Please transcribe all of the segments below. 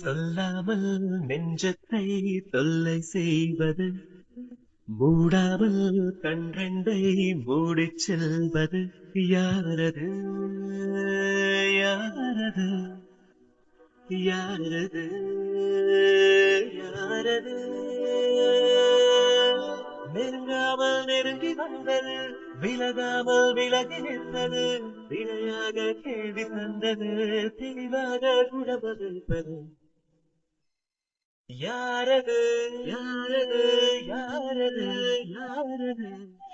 சொல்லாமல் நெஞ்சத்தை தொல்லை செய்வது, மூடாமல் கண்ரெண்டை மூடிச் செல்வது, யாரது யாரது யாரது யாரது? நெருங்காமல் நெருங்கி வந்தது, விலகாமல் விலகி நின்றது, விளையாக கேள்வி தந்தது, தெளிவாக குணமளிப்பது, யாரது யாரது யாரது யாரது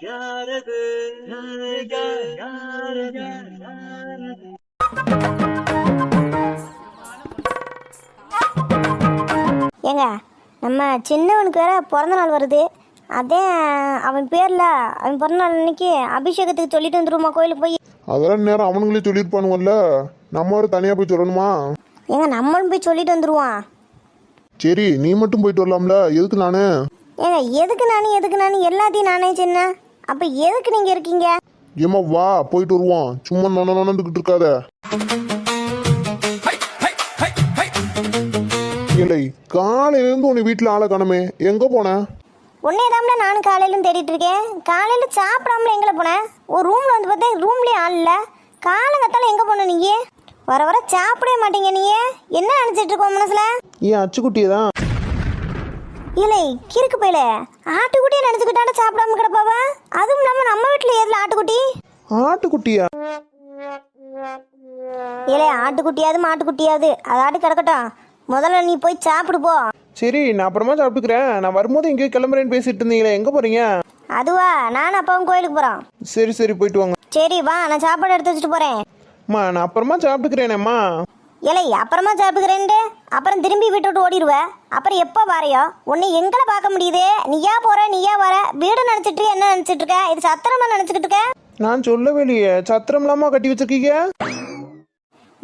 யாரது யாரது யாரது? ஏங்க, நம்ம சின்னவனுக்கு வேற பிறந்த நாள் வருது. அதே அவன் பேரில் அவன் பிறந்த நாள் அன்னைக்கு அபிஷேகத்துக்கு சொல்லிட்டு வந்துருமா கோயிலுக்கு போய். அதெல்லாம் நேரம் அவனுங்களே சொல்லியிருப்பானுவல்ல, நம்ம வேறு தனியாக போய் சொல்லணுமா? ஏங்க, நம்மளும் போய் சொல்லிட்டு வந்துருவான். சரி, நீ மட்டும் போயிட்டு வரலாம்ல, எதுக்கு நானு? ஏங்க, எதுக்கு நான் எல்லாத்தையும் நானே சின்ன. அப்போ எதுக்கு நீங்கள் இருக்கீங்க? ஏமா வா போயிட்டு வருவான், சும்மா நொந்துக்கிட்டு இருக்காத. இல்லை, காலையிலேருந்து உன்னை வீட்டில் ஆளை காணமே, எங்கே போனேன்? உன்னே தாம்ல நானும் காலையிலும் தேடிட்டு இருக்கேன். காலையில் சாப்பிடாமல எங்கே போனேன்? ஒரு ரூமில் வந்து பார்த்தேன், ரூம்லேயே ஆள் இல்லை. காலங்கத்தால எங்கே போன நீங்கள்? வர வர சாப்பிடவே மாட்டீங்க. நீங்கள் என்ன நினச்சிட்டு இருக்கோம் மனசில்? ஏன் அச்சுக்குட்டியை தான்? இல்லை, கிறுக்கு போயில ஆட்டுக்குட்டியை நினச்சிக்கிட்டாண்ட சாப்பிடாம கிடப்பாவா? அதுவும் இல்லாமல் நம்ம வீட்டில் ஏதில் ஆட்டுக்குட்டி? ஆட்டுக்குட்டியா? இல்லை, ஆட்டுக்குட்டியாவது மாட்டுக்குட்டியாவது அது ஆட்டு கிடக்கட்டும். முதல்ல நீ போய் சாப்பிடு போ. சரி, நான் அப்புறமா சாப்பிட்டுக்கிறேன். நான் வரும்போது எங்கேயோ கிளம்புறேன்னு பேசிட்டு இருந்தீங்களே, எங்கே போகிறீங்க? அதுவா, நானும் அப்பாவும் கோயிலுக்கு போகிறோம். சரி சரி, போயிட்டு வாங்க. சரி வா, நான் சாப்பாடு எடுத்து வச்சுட்டு போகிறேன். அம்மா, நான் அப்புறமா சாப்பிட்டுக்கிறேனேம்மா. இல்லை, அப்புறமா சாப்பிட்டுக்கிறேன்ட்டு அப்புறம் திரும்பி வீட்டு விட்டு ஓடிடுவேன். அப்புறம் எப்போ வரையோ உன்னை எங்களை பார்க்க முடியுது? நீயா போற நீயா வர? வீடு நினச்சிட்டு என்ன நினச்சிட்டு இருக்க? இது சத்திரமா நினச்சிக்கிட்டு இருக்க? நான் சொல்லவே இல்லையே, சத்திரம் இல்லாமல் கட்டி வச்சிருக்கீங்க.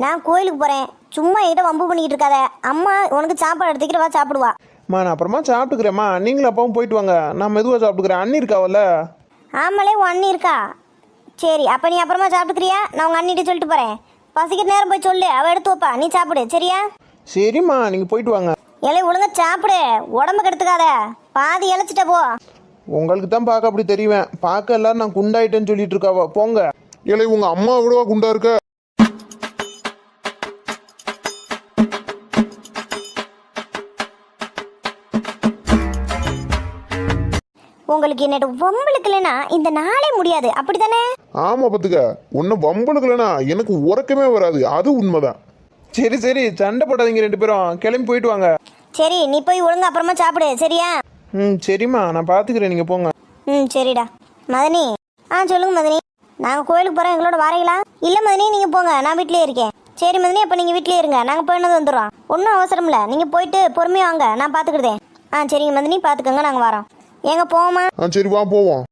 நான் கோயிலுக்கு போகிறேன், சும்மா என்கிட்ட வம்பு பண்ணிக்கிட்டு இருக்காத. அம்மா உனக்கு சாப்பாடு எடுத்துக்கிட்டு வா, சாப்பிடுவா. அம்மா, நான் அப்புறமா சாப்பிட்டுக்கிறேம்மா, நீங்களும் அப்பாவும் போயிட்டு வாங்க. நான் மெதுவாக சாப்பிட்டுக்கிறேன். அண்ணி இருக்காவல்ல? ஆமாலே, உன் அண்ணி இருக்கா? சரி, அப்போ நீ அப்புறமா சாப்பிட்டுக்கிறியா? நான் உங்கள் அண்ணிட்ட சொல்லிட்டு போகிறேன். பசிக்கிற நேரம் போய் சொல்லு, அவள் எடுத்து வைப்பா. நீ சாப்பிடு, சரியா? சரிம்மா, நீங்கள் போயிட்டு வாங்க. இலை ஒழுங்கா சாப்பிடு, உடம்பு கெடுத்துக்காத. பாதி இழைச்சிட்ட போ. உங்களுக்கு தான் பார்க்க அப்படி தெரியுவேன். பார்க்க எல்லாரும் நான் குண்டாயிட்டேன்னு சொல்லிட்டு இருக்காவா. போங்க. ஏழை, உங்கள் அம்மா விடவா குண்டா இருக்க? உங்களுக்கு என்னோட வம்பளுக்கு இல்லைன்னா இந்த நாளே முடியாது, அப்படித்தானே? ஆமாம் பார்த்துக்க, ஒன்றும் வம்பளுக்குலனா எனக்கு உறக்கமே வராது, அது உண்மைதான். சரி சரி, சண்டை போடாதீங்க ரெண்டு பேரும். கிளம்பி போயிட்டு வாங்க. சரி, நீ போய் ஒழுங்கா அப்புறமா சாப்பிடு, சரியா? சரிம்மா, நான் பார்த்துக்கிறேன், நீங்கள் போங்க. சரிடா. மதனி, சொல்லுங்க மதனி. நாங்கள் கோயிலுக்கு போகிறோம், எங்களோட வரீங்களா? இல்லை மதனி, நீங்கள் போங்க, நான் வீட்டிலே இருக்கேன். சரி மதனி, அப்போ நீங்கள் வீட்டிலே இருங்க, நாங்கள் போயினது வந்துடுறோம். ஒன்றும் அவசரம் இல்லை, நீங்கள் போயிட்டு பொறுமையாக வாங்க, நான் பார்த்துக்கிட்டேன். சரிங்க மதனி, பார்த்துக்கோங்க, நாங்கள் வரோம். எங்க போவோமா? சரி வா போவோம்.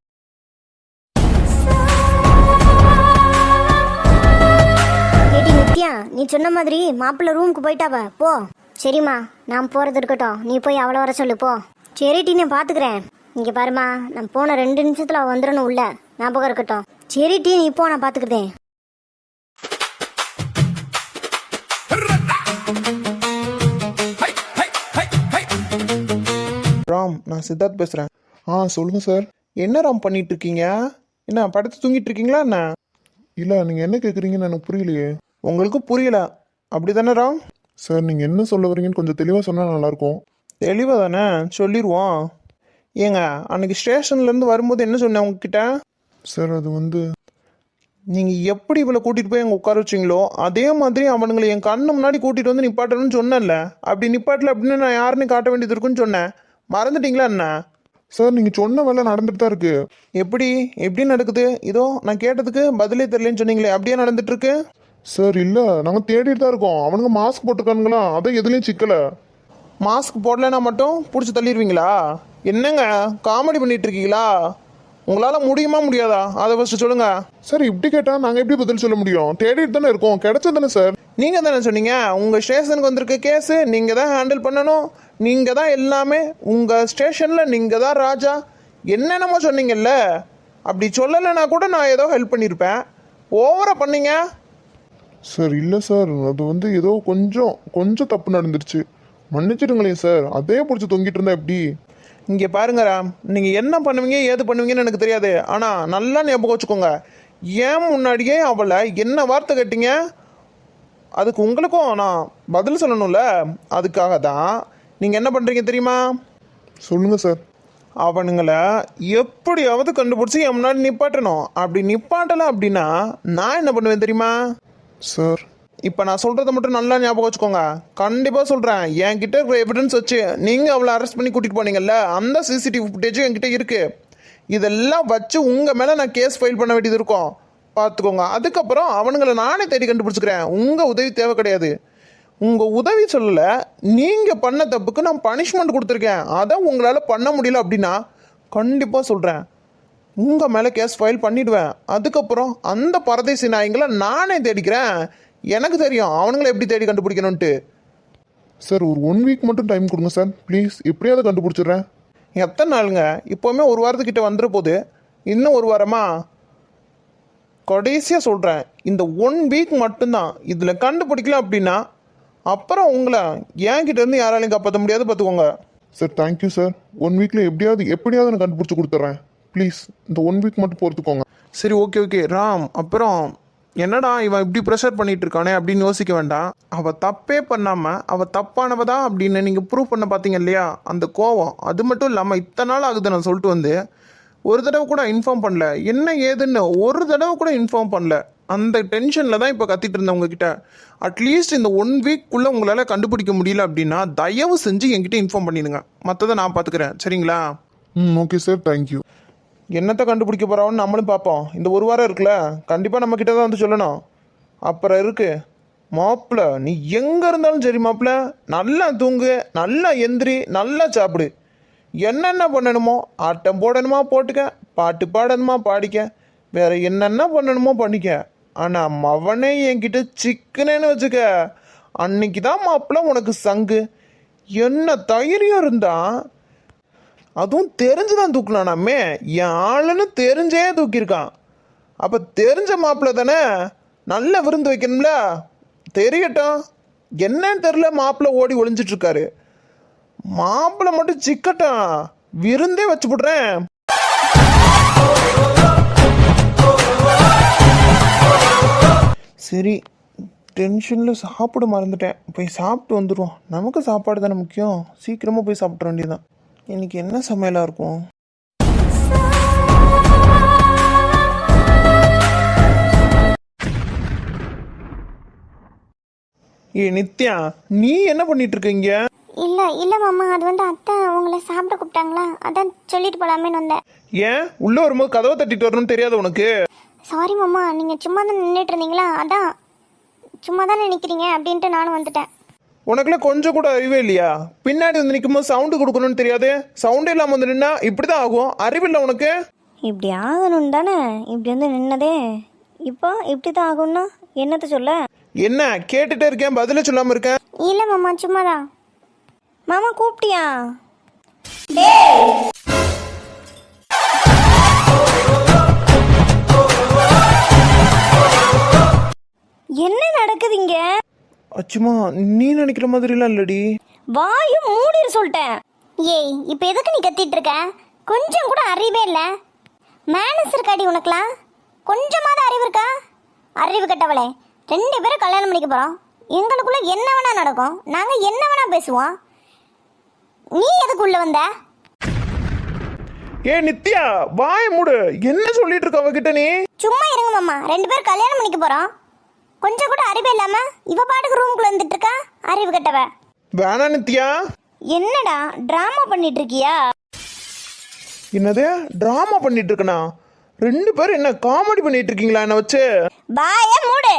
ஏடி நித்யா, நீ சொன்ன மாதிரி மாப்பிள்ளை ரூமுக்கு போயிட்டாவ, போ. சரிம்மா, நான் போகிறது இருக்கட்டும், நீ போய் அவளை வர சொல்லு, போ. சரிட்டி, நான் பார்த்துக்கிறேன். இங்கே பாருமா, நான் போன 2 நிமிஷத்தில் அவள் வந்துடணும் உள்ள, ஞாபகம் இருக்கட்டும். சரிட்டி, நீ போ, நான் பார்த்துக்கிறேன். ராம், நான் சித்தார்த் பேசுகிறேன். சொல்லுங்கள் சார். என்ன ராம் பண்ணிட்டு இருக்கீங்க? என்ன படுத்து தூங்கிட்டு இருக்கீங்களா என்ன? இல்லை, நீங்கள் என்ன கேட்குறீங்கன்னு எனக்கு புரியலையே. உங்களுக்கு புரியல அப்படி தானே ராம்? சார், நீங்கள் என்ன சொல்ல வரீங்கன்னு கொஞ்சம் தெளிவாக சொன்னால் நல்லாயிருக்கும். தெளிவாக தானே சொல்லிடுவோம். ஏங்க, அன்னைக்கு ஸ்டேஷன்லேருந்து வரும்போது என்ன சொன்னேன் உங்ககிட்ட? சார், அது வந்து நீங்கள் எப்படி இவளை கூட்டிகிட்டு போய் அங்கே உட்கார வச்சிங்களோ அதே மாதிரி அவனுங்களை என் கண்ணு முன்னாடி கூட்டிகிட்டு வந்து நிப்பாட்டணும்னு சொன்னேன்ல. அப்படி நிப்பாட்டல அப்படின்னு நான் யாருன்னு காட்ட வேண்டியது இருக்குன்னு சொன்னேன். மறந்துட்டீங்களா என்ன? சார், நீங்கள் சொன்ன வேலை நடந்துட்டு தான் இருக்கு. எப்படி நடக்குது? இதோ நான் கேட்டதுக்கு பதிலே தெரியலன்னு சொன்னீங்களே, அப்படியே நடந்துட்டு இருக்கு. சார், இல்லை, நாங்கள் தேடிட்டு தான் இருக்கோம். அவனுங்க மாஸ்க் போட்டுக்கானுங்களா, அதை எதுலேயும் சிக்கலை. மாஸ்க் போடலைன்னா மட்டும் பிடிச்சி தள்ளிடுவீங்களா? என்னங்க காமெடி பண்ணிட்டு இருக்கீங்களா? உங்களால் முடியுமா முடியாதா அதை ஃபஸ்ட்டு சொல்லுங்கள். சார், இப்படி கேட்டால் நாங்கள் எப்படி பதில் சொல்ல முடியும்? தேடிட்டு தானே இருக்கோம், கிடைச்சது தானே சார். நீங்கள் தானே சொன்னீங்க உங்கள் ஸ்டேஷனுக்கு வந்திருக்க கேஸு நீங்கள் தான் ஹேண்டில் பண்ணணும், நீங்கள் தான் எல்லாமே, உங்கள் ஸ்டேஷனில் நீங்கள் தான் ராஜா, என்னென்னமோ சொன்னீங்கல்ல. அப்படி சொல்லலைன்னா கூட நான் ஏதோ ஹெல்ப் பண்ணியிருப்பேன். ஓவராக பண்ணீங்க. சார், இல்லை சார், அது வந்து ஏதோ கொஞ்சம் தப்பு நடந்துருச்சு. மன்னிச்சிடுங்களேன் சார், அதே பிடிச்சி தொங்கிட்டு இருந்தா எப்படி? இங்கே பாருங்க ராம், நீங்கள் என்ன பண்ணுவீங்க ஏது பண்ணுவீங்கன்னு எனக்கு தெரியாது, ஆனால் நல்லா ஞாபகம் வச்சுக்கோங்க. ஏன் முன்னாடியே அவளை என்ன வார்த்தை கேட்டீங்க, அதுக்கு உங்களுக்கும் நான் பதில் சொல்லணும்ல. அதுக்காக தான் நீங்கள் என்ன பண்ணுறீங்க தெரியுமா? சொல்லுங்க சார். அவனுங்களை எப்படியாவது கண்டுபிடிச்சி என் முன்னாடி நிப்பாட்டணும். அப்படி நிப்பாட்டலை அப்படின்னா நான் என்ன பண்ணுவேன் தெரியுமா? சார், இப்போ நான் சொல்கிறத மட்டும் நல்லா ஞாபகம் வச்சுக்கோங்க. கண்டிப்பாக சொல்கிறேன், என்கிட்ட இருக்கிற எவிடன்ஸ் வச்சு நீங்கள் அவளை அரெஸ்ட் பண்ணி கூட்டிகிட்டு போனீங்கல்ல, அந்த சிசிடிவி ஃபுட்டேஜும் என்கிட்ட இருக்குது. இதெல்லாம் வச்சு உங்கள் மேலே நான் கேஸ் ஃபைல் பண்ண வேண்டியது இருக்கும், பார்த்துக்கோங்க. அதுக்கப்புறம் அவனுங்களை நானே தேடி கண்டுபிடிச்சிக்கிறேன். உங்கள் உதவி தேவை கிடையாது. உங்கள் உதவி சொல்லலை, நீங்கள் பண்ண தப்புக்கு நான் பனிஷ்மெண்ட் கொடுத்துருக்கேன். அதை உங்களால் பண்ண முடியல அப்படின்னா கண்டிப்பாக சொல்கிறேன், உங்கள் மேலே கேஸ் ஃபைல் பண்ணிவிடுவேன். அதுக்கப்புறம் அந்த பரதேசி நாய்ங்களை நானே தேடிக்கிறேன். எனக்கு தெரியும் அவனுங்களை எப்படி தேடி கண்டுபிடிக்கணும்ட்டு. சார் ஒரு 1 வீக் மட்டும் டைம் கொடுங்க சார் ப்ளீஸ், எப்படியாவது கண்டுபிடிச்சிடுறேன். எத்தனை நாளுங்க? இப்போவுமே 1 வாரத்துக்கிட்ட வந்துட போகுது, இன்னும் 1 வாரமா? கடைசியாக சொல்கிறேன், இந்த 1 வீக் மட்டும்தான். இதில் கண்டுபிடிக்கல அப்படின்னா அப்புறம் உங்களை என்கிட்ட இருந்து யாராலையும் காப்பாற்ற முடியாது, பார்த்துக்கோங்க. சார் தேங்க்யூ சார், 1 வீக்கில் எப்படியாவது நான் கண்டுபிடிச்சி கொடுத்துட்றேன். ப்ளீஸ் இந்த 1 வீக் மட்டும் பொறுத்துக்கோங்க. சரி, ஓகே ராம். அப்புறம் என்னடா இவன் இப்படி ப்ரெஷர் பண்ணிட்டு இருக்கானே அப்படின்னு யோசிக்க வேண்டாம். அவள் தப்பே பண்ணாமல் அவள் தப்பானவ தான் அப்படின்னு நீங்கள் ப்ரூவ் பண்ண பார்த்தீங்க இல்லையா, அந்த கோவம். அது மட்டும் இல்லாமல் இத்தனை நாள் ஆகுது நான் சொல்லிட்டு வந்து ஒரு தடவை கூட இன்ஃபார்ம் பண்ணல, என்ன ஏதுன்னு ஒரு தடவை கூட இன்ஃபார்ம் பண்ணல. அந்த டென்ஷனில் தான் இப்போ கத்திட்டு இருந்தேன் உங்ககிட்ட. அட்லீஸ்ட் இந்த 1 வீக்குள்ளே உங்களால் கண்டுபிடிக்க முடியல அப்படின்னா தயவு செஞ்சு என்கிட்ட இன்ஃபார்ம் பண்ணிடுங்க, மற்றதை நான் பார்த்துக்கிறேன், சரிங்களா? Okay sir, thank you. என்னத்தை கண்டுபிடிக்க போகிறோன்னு நம்மளும் பார்ப்போம். இந்த 1 வாரம் இருக்குல்ல, கண்டிப்பாக நம்ம கிட்ட தான் வந்து சொல்லணும். அப்புறம் இருக்கு மாப்பிள்ள, நீ எங்கே இருந்தாலும் சரி மாப்பிள்ள, நல்லா தூங்கு, நல்லா எந்திரி, நல்லா சாப்பிடு. என்னென்ன பண்ணணுமோ ஆட்டம் போடணுமா போட்டுக்க, பாட்டு பாடணுமா பாடிக்க, வேற என்னென்ன பண்ணணுமோ பண்ணிக்க. ஆனால் மவனே என்கிட்ட சிக்கனேன்னு வச்சுக்க, அன்னைக்கு தான் மாப்பிள்ள உனக்கு சங்கு. என்ன தைரியம் இருந்தா, அதுவும் தெரிஞ்சுதான் தூக்கலானாமே, என் ஆளுன்னு தெரிஞ்சே தூக்கியிருக்கான். அப்போ தெரிஞ்ச மாப்பிள்ள தானே, நல்ல விருந்து வைக்கணும்ல. தெரியட்டும், என்னன்னு தெரில, மாப்பிள்ள ஓடி ஒளிஞ்சிட்டு இருக்காரு. மாப்பிள்ள மட்டும் சிக்கட்டும், விருந்தே வச்சு விடுறேன். சரி, டென்ஷனில் சாப்பிட மறந்துட்டேன், போய் சாப்பிட்டு வந்துடுவோம். நமக்கு சாப்பாடு தானே முக்கியம், சீக்கிரமாக போய் சாப்பிட வேண்டியதுதான். இன்னைக்கு என்ன சமையலாக இருக்கும்? நித்யா, நீ என்ன பண்ணிட்டு இருக்கீங்க? இல்ல மாமா, அது வந்து அத்தை உங்களை சாப்பிட கூப்பிட்டாங்களா, அதான் சொல்லிட்டு போலாமேன்னு வந்தேன். ஏன் உள்ள வரும்போது கதவை தட்டிட்டு வரணும்னு தெரியாது உனக்கு? சாரி மாமா, நீங்க சும்மா தான் நின்றுட்டு இருந்தீங்களா, அதான் சும்மா தானே நிற்கிறீங்க அப்படின்ட்டு நானும் வந்துட்டேன். உனக்குள்ள கொஞ்சம் கூட அறிவே இல்லையா? பின்னாடி வந்து நிற்கும்போது சவுண்டு கொடுக்கணும்னு தெரியாது, சவுண்டே இல்லாமல் வந்து நின்னா இப்படி தான் ஆகும். அறிவில்லை உனக்கு? இப்படி ஆகணும் தானே, இப்படி வந்து நின்னதே இப்போ இப்படி தான் ஆகும்னா என்னத்த சொல்ல? என்ன கேட்டுட்டே இருக்கேன், பதிலே சொல்லாமல் இருக்கேன். இல்லை மாமா, சும்மாதான். மாமா கூப்பிட்டியா? என்ன நடக்குதுங்க? அச்சுமா, நீ நினைக்கிற மாதிரிலாம் இல்லடி. வாயும் மூடிரு சொல்லிட்டேன். ஏய், இப்போ எதுக்கு நீ கத்திட்டு இருக்க? கொஞ்சம் கூட அறிவே இல்லை. மேனஸ் இருக்காடி உனக்குலாம்? கொஞ்சமாவது அறிவு இருக்கா? அறிவு கட்டவளே, 2 பேரும் கல்யாணம் பண்ணிக்க போகிறோம். எங்களுக்குள்ள என்ன வேணா நடக்கும், நாங்கள் என்ன வேணா பேசுவோம். நீ எதுக்கு உள்ள வந்த? ஏ நித்யா, வாய மூடு. என்ன சொல்லிட்டு இருக்க அவகிட்ட நீ? சும்மா இருங்க மாமா, 2 பேரும் கல்யாணம் பண்ணிக்க போகிறோம். கொஞ்சம் கூட அறிவே இல்லாம இவ பாட்டுக்கு ரூம்குள்ள வந்துட்டு இருக்கா, அறிவு கட்டவ. வேணா நித்யா. என்னடா டிராமா பண்ணிட்டு இருக்கியா? என்னது டிராமா பண்ணிட்டு இருக்கனா? 2 பேரும் என்ன காமெடி பண்ணிட்டு இருக்கீங்களா என்ன வச்சு? பாய மூடு.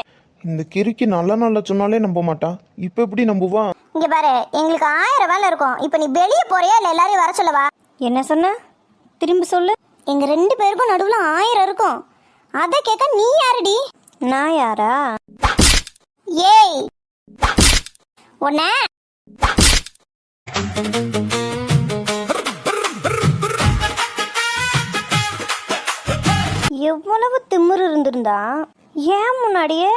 இந்த கிறுக்கி நல்ல சொன்னாலே நம்ப மாட்டான், இப்ப எப்படி நம்புவான்? இங்க பாரு, எங்களுக்கு 1000 வேலை இருக்கும். இப்போ நீ வெளியே போறியா இல்ல எல்லாரையும் வர சொல்லவா? என்ன சொன்ன? திரும்ப சொல்லு. எங்க 2 பேருக்கும் நடுவுல 1000 இருக்கும். அத கேட்க நீ யாருடி? நான் யாரா? ஏய், உன்ன எவ்வளவு திமிரு இருந்திருந்தா ஏன் முன்னாடியே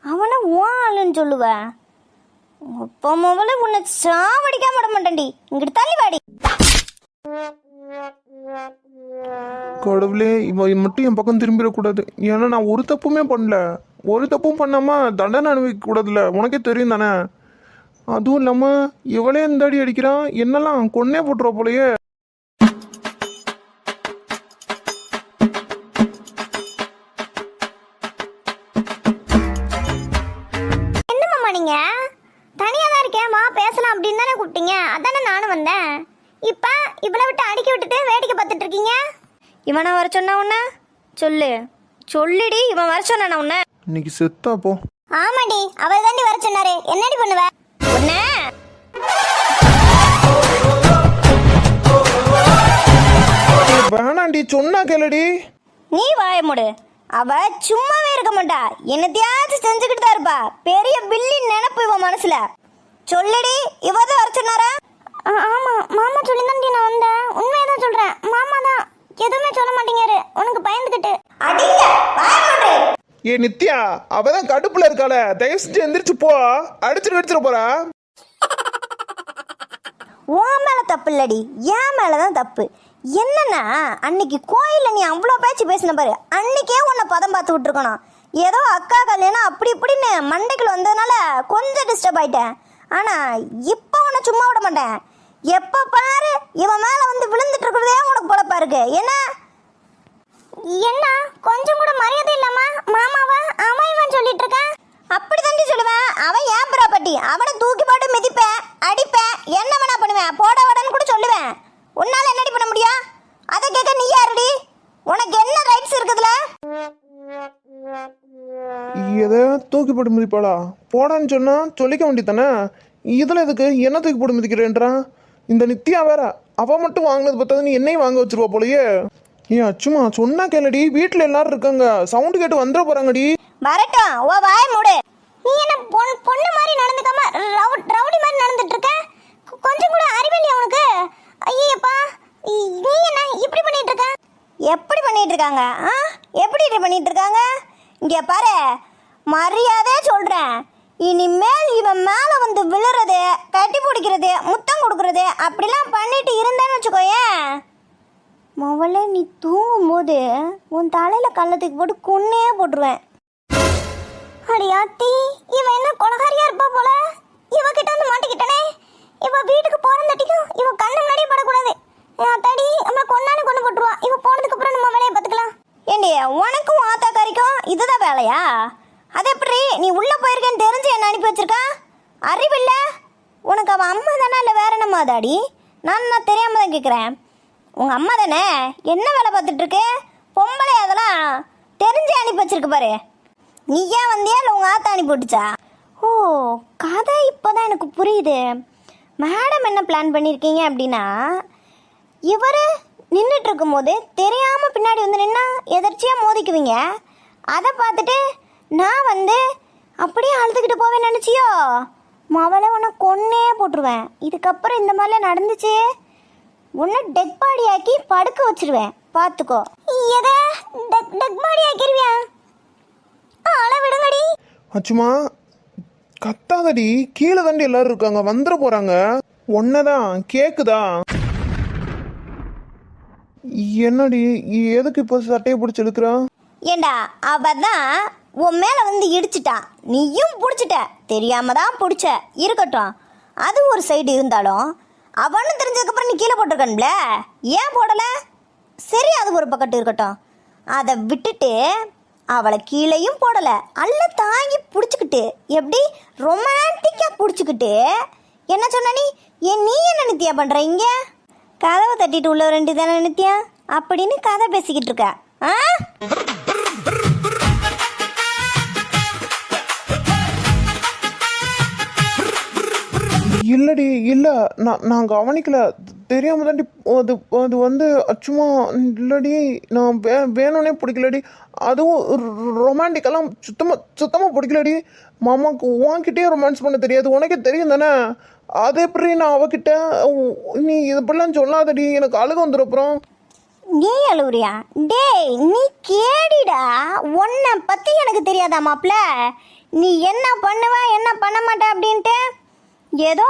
அவனை ஆளுன்னு சொல்லுவ? இப்போ முதல்ல உன்னை சாவடிக்காம விட மாட்டேன்டி. இங்கிட்டு தள்ளி வாடி. கடவுளே, இவன் மட்டும் என் பக்கம் திரும்பிடக்கூடாது. ஏன்னா நான் ஒரு தப்புமே பண்ணல. ஒரு தப்பும் பண்ணாம தண்டனை அனுபவிக்க கூடாதுல்ல, உனக்கே தெரியும் தானே. அதுவும் இல்லாம இவளே இந்த அடி அடிக்கிறான், என்னெல்லாம் கொன்னே போட்டுருவா போலயே. என்ன மாமா நீங்க தனியா தான் இருக்கேன், வா பேசலாம் அப்படின்னு தானே கூப்பிட்டீங்க. அதானே நானும் வந்தேன். இப்ப இவளை விட்டு அடிக்க விட்டுட்டு வேடிக்கை பார்த்துட்டு இருக்கீங்க. இவனை வர சொன்ன உன்ன சொல்லுடி. இவன் வர சொன்ன உன்ன இன்னைக்கு செத்தா போ. ஆமாடி, அவர் தாண்டி வர சொன்னாரு. என்னடி பண்ணுவ உன்ன? வேணாண்டி, சொன்னா கேளடி. நீ வாய மூடு. அவ சும்மாவே இருக்க மாட்டா, என்னத்தையாச்சும் செஞ்சுக்கிட்டு தான் இருப்பா. பெரிய பில்லி நினைப்பு இவன் மனசுல. சொல்லுடி, இவதான் வர சொன்னாரா? ஆமா மாமா சொல்லி தான் நான் வந்தேன். உண்மையதான் சொல்றேன். மாமா தான் எதுவுமே சொல்ல மாட்டேங்காரு, உனக்கு பயந்துகிட்டு. அடிங்க வாய மூடு. ஏ நித்யா, அவதான் கடுப்புல இருக்காள, தயவு செஞ்சு எந்திரிச்சு போ. அடிச்சிட போறா. உன் மேல தப்பு இல்லடி, என் மேலதான் தப்பு. என்னன்னா அன்னைக்கு கோயில்ல நீ அவ்வளோ பேச்சு பேசின பாரு, அன்னைக்கே உன்னை பதம் பார்த்து விட்டுருக்கணும். ஏதோ அக்கா கல்யாணம் அப்படி இப்படின்னு மண்டைக்குள்ள வந்ததுனால கொஞ்சம் டிஸ்டர்ப் ஆயிட்டேன். ஆனா இப்போ உன்னை சும்மா விட மாட்டேன். எப்ப பாரு இவன் மேல வந்து விழுந்துட்டு இருக்கிறதே உனக்கு பொழப்பா இருக்கு. என்ன கொஞ்சம் கூட மரியாதை இல்லாம மாமாவ அவன் இவன் சொல்லிட்டு இருக்கான். அப்படி தாண்டி சொல்லுவேன். அவன் ஏன் ப்ராப்பர்ட்டி, அவனை தூக்கி போட்டு மிதிப்பேன், அடிப்பேன், என்ன வேணா பண்ணுவேன், போட வடன்னு கூட சொல்லுவேன். உன்னால என்னடி பண்ண முடியும்? அதை கேட்க நீ யாருடி? உனக்கு என்ன ரைட்ஸ் இருக்குதுல? எதை தூக்கி போட்டு மிதிப்பாளா? போடான்னு சொன்னா சொல்லிக்க வேண்டியதானே. இதுல எதுக்கு என்ன தூக்கி போட்டு மிதிக்கிறேன்றான் இந்த நித்யா வேற. அவ மட்டும் வாங்கினது பார்த்தது நீ என்னையும் வாங்க வச்சிருவா போலயே. ஏன் அச்சுமா சொன்னா கேளடி, வீட்டுல எல்லாரும் இருக்காங்க, சவுண்டு கேட்டு வந்துட போறாங்கடி. வரட்டும், ஓ வாய மூடு. நீ என்ன பொண்ணு மாதிரி நடந்துக்காம ரவுடி மாதிரி நடந்துட்டு இருக்க? கொஞ்சம் கூட அறிவில்லையா உனக்கு? ஐயப்பா, நீ என்ன இப்படி பண்ணிட்டு இருக்க? எப்படி பண்ணிட்டு இருக்காங்க? எப்படி பண்ணிட்டு இருக்காங்க? இங்க பாரு, மரியாதை சொல்றேன். இனிமேல் இவன் மேல வந்து விழுறது, கட்டி பிடிக்கிறது, முத்தம் கொடுக்கறது அப்படிலாம் பண்ணிட்டு இருந்தேன்னு வச்சுக்கோயேன், முதல்ல நீ தூங்கும் போது உன் தலையில கள்ளத்துக்கு போட்டு கொன்னே போட்டுருவேன். அடியாத்தி, இவ என்ன கொலகாரியா இருப்பா போல. இவகிட்ட வந்து மாட்டிக்கிட்டனே. இவ வீட்டுக்கு போறந்தட்டிக்கும் இவ கண்ணு முன்னாடியே படக்கூடாது. தடி நம்மள கொன்னானு கொண்டு போட்டுருவா. இவ போனதுக்கு அப்புறம் நம்ம வேலையை பார்த்துக்கலாம். ஏண்டி, உனக்கும் ஆத்தாக்காரிக்கும் இதுதான் வேலையா? அது எப்படி நீ உள்ள போயிருக்கேன்னு தெரிஞ்சு என்ன அனுப்பி வச்சிருக்கா? அறிவில்ல உனக்கு? அவன் அம்மா தானே இல்லை வேற என்னம்மா தாடி? நான் தெரியாம தான் கேட்குறேன். உங்க அம்மா தானே என்ன வேலை பார்த்துட்டு இருக்கு? பொம்பளை அதெல்லாம் தெரிஞ்சு அனுப்பி வச்சிருக்கு பாரு. நீ ஏன் வந்தியா இல்லை உங்க ஆத்தா அனுப்பி விட்டுச்சா? ஓ, கதை இப்போதான் எனக்கு புரியுது. மேடம் என்ன பிளான் பண்ணியிருக்கீங்க அப்படின்னா, இவர் நின்றுட்டு இருக்கும்போது தெரியாமல் பின்னாடி வந்து நின்னா எதர்ச்சியாக மோதிக்குவீங்க. அதை பார்த்துட்டு நான் வந்து அப்படியே அழுதுகிட்டு போவேன் நினச்சியோ? மவளை உன்னை கொன்னே போட்டுருவேன். இதுக்கப்புறம் இந்த மாதிரிலாம் நடந்துச்சு, உன்னை டெட் பாடி ஆக்கி படுக்க வச்சிருவேன், பார்த்துக்கோ. எதை டெட் பாடி ஆக்கிருவியா? ஆள விடுங்கடி. அச்சுமா கத்தாதடி, கீழே தாண்டி எல்லாரும் இருக்காங்க, வந்துட போறாங்க. ஒன்னதான் கேக்குதா? என்னடி எதுக்கு இப்போ சட்டையை பிடிச்சி இழுக்கிறான்? ஏண்டா, அவதான் உன் மேல வந்து இடிச்சிட்டா, நீயும் பிடிச்சிட்ட, தெரியாம தான் பிடிச்ச. இருக்கட்டும், அது ஒரு சைடு இருந்தாலும் அவனு தெரிஞ்சதுக்கப்புறம் நீ கீழே போட்டிருக்கணும்ல, ஏன் போடல? சரி, அது ஒரு பக்கத்து இருக்கட்டும். அதை விட்டுட்டு அவளை கீழேயும் போடல, அல்ல தாங்கி பிடிச்சிக்கிட்டு, எப்படி ரொமான்டிக்கா பிடிச்சிக்கிட்டு என்ன சொன்ன நீ? நீ என்ன நித்யா பண்ற இங்க? கதவை தட்டிட்டு உள்ள ரெண்டு தானே நித்யா அப்படின்னு கதை பேசிக்கிட்டு இருக்க. இல்லடி, இல்ல நான் கவனிக்கல, தெரியாம தாண்டி. அது வந்து அச்சுமா இல்லடி, நான் வேணும்னே பிடிக்கலடி. அதுவும் ரொமான்டிக்கெல்லாம் சுத்தமா பிடிக்கலடி. மாமாக்கு உன்கிட்டயே ரொமான்ஸ் பண்ண தெரியாது, உனக்கே தெரியும் தானே. அது எப்படி நான் அவகிட்ட? நீ இதெல்லாம் சொல்லாதடி, எனக்கு அழுக வந்துடும் அப்புறம். நீ அழுவுறியா? டேய், நீ கேடிடா. உன்னை பத்தி எனக்கு தெரியாதா மாப்ள? நீ என்ன பண்ணுவ என்ன பண்ண மாட்ட அப்படின்ட்டு ஏதோ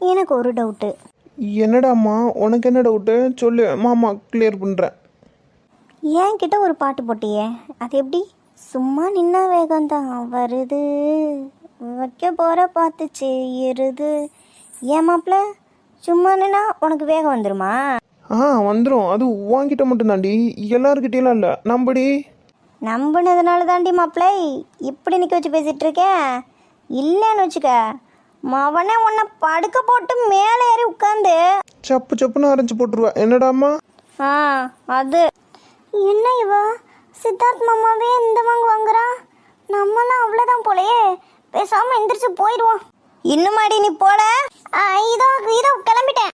எனக்கு ஒரு டவுட்டு. என்னடாம்மா உனக்கு என்ன டவுட்டு சொல்லு, மாமா கிளியர் பண்ணுறேன். என்கிட்ட ஒரு பாட்டு போட்டியே, அது எப்படி? சும்மா நின்னா வேகம்தான் வருது, வைக்க போற பார்த்து செய்யுது. ஏன் மாப்பிள்ள, சும்மா நின்னா உனக்கு வேகம் வந்துருமா? வந்துடும். அது வாங்கிட்ட மட்டும் தாண்டி, எல்லாருக்கிட்டேலாம் இல்லை. நம்படி. நம்பினதுனால தாண்டி மாப்பிள்ளை இப்படி நிற்க வச்சு பேசிகிட்டு இருக்கேன். இல்லைன்னு வச்சுக்க, மவனே உன்னை படுக்க போட்டு மேலே ஏறி உட்காந்து சப்பு சப்புன்னு அரைஞ்சு போட்டுருவா. என்னடாம்மா? அது என்ன இவ சித்தார்த் மாமாவே இந்த வாங்குறா, நம்மளாம் அவ்வளோதான் போலையே. பேசாம எந்திரிச்சு போயிடுவோம். இன்னும் மாடி நீ போல. இதோ கிளம்பிட்டேன்.